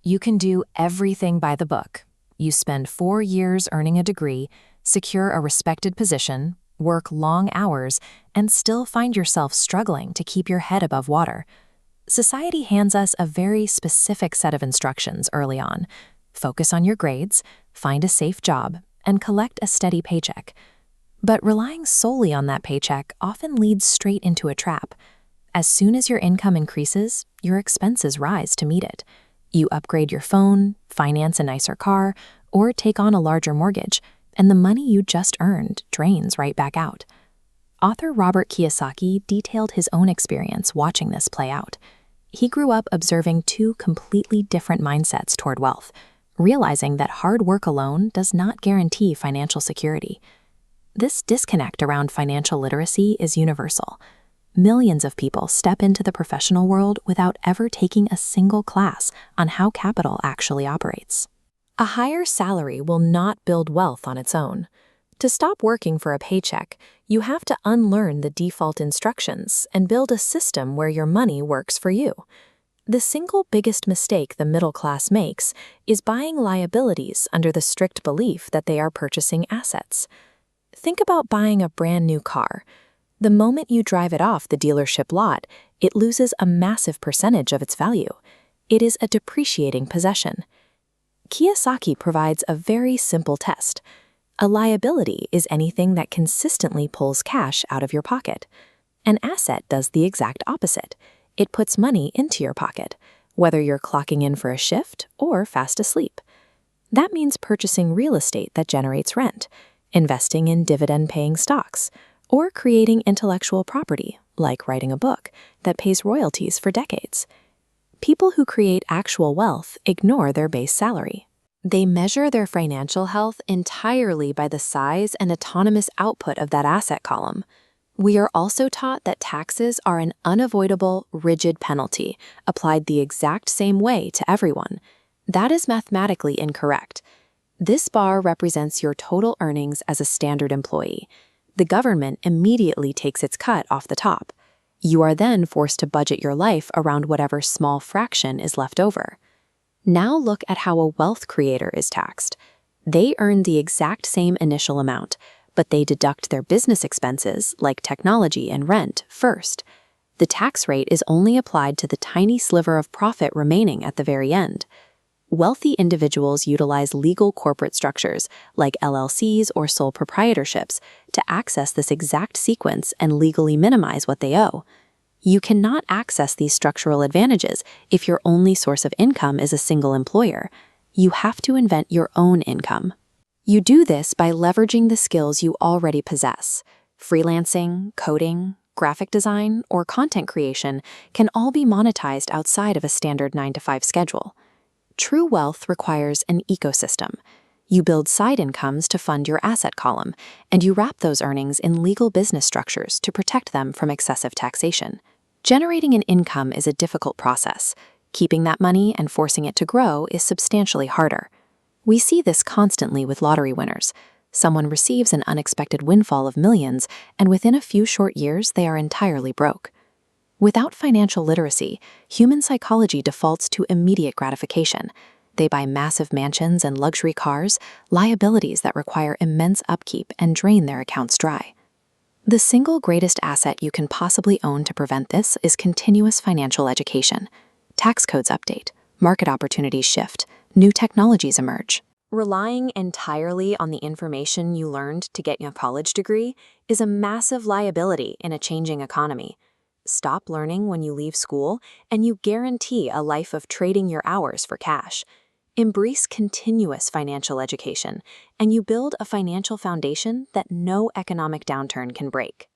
You can do everything by the book. You spend 4 years earning a degree, secure a respected position, work long hours, and still find yourself struggling to keep your head above water. Society hands us a very specific set of instructions early on. Focus on your grades, find a safe job, and collect a steady paycheck. But relying solely on that paycheck often leads straight into a trap. As soon as your income increases, your expenses rise to meet it. You upgrade your phone, finance a nicer car, or take on a larger mortgage, and the money you just earned drains right back out. Author Robert Kiyosaki detailed his own experience watching this play out. He grew up observing two completely different mindsets toward wealth, realizing that hard work alone does not guarantee financial security. This disconnect around financial literacy is universal. Millions of people step into the professional world without ever taking a single class on how capital actually operates. A higher salary will not build wealth on its own. To stop working for a paycheck, you have to unlearn the default instructions and build a system where your money works for you. The single biggest mistake the middle class makes is buying liabilities under the strict belief that they are purchasing assets. Think about buying a brand new car. The moment you drive it off the dealership lot, it loses a massive percentage of its value. It is a depreciating possession. Kiyosaki provides a very simple test. A liability is anything that consistently pulls cash out of your pocket. An asset does the exact opposite. It puts money into your pocket, whether you're clocking in for a shift or fast asleep. That means purchasing real estate that generates rent, investing in dividend-paying stocks, or creating intellectual property, like writing a book, that pays royalties for decades. People who create actual wealth ignore their base salary. They measure their financial health entirely by the size and autonomous output of that asset column. We are also taught that taxes are an unavoidable, rigid penalty, applied the exact same way to everyone. That is mathematically incorrect. This bar represents your total earnings as a standard employee. The government immediately takes its cut off the top. You are then forced to budget your life around whatever small fraction is left over. Now look at how a wealth creator is taxed. They earn the exact same initial amount, but they deduct their business expenses, like technology and rent, first. The tax rate is only applied to the tiny sliver of profit remaining at the very end. Wealthy individuals utilize legal corporate structures, like LLCs or sole proprietorships, to access this exact sequence and legally minimize what they owe. You cannot access these structural advantages if your only source of income is a single employer. You have to invent your own income. You do this by leveraging the skills you already possess. Freelancing, coding, graphic design, or content creation can all be monetized outside of a standard 9-to-5 schedule. True wealth requires an ecosystem. You build side incomes to fund your asset column, and you wrap those earnings in legal business structures to protect them from excessive taxation. Generating an income is a difficult process. Keeping that money and forcing it to grow is substantially harder. We see this constantly with lottery winners. Someone receives an unexpected windfall of millions, and within a few short years, they are entirely broke. Without financial literacy, human psychology defaults to immediate gratification. They buy massive mansions and luxury cars, liabilities that require immense upkeep and drain their accounts dry. The single greatest asset you can possibly own to prevent this is continuous financial education. Tax codes update, market opportunities shift, new technologies emerge. Relying entirely on the information you learned to get your college degree is a massive liability in a changing economy. Stop learning when you leave school, and you guarantee a life of trading your hours for cash. Embrace continuous financial education, and you build a financial foundation that no economic downturn can break.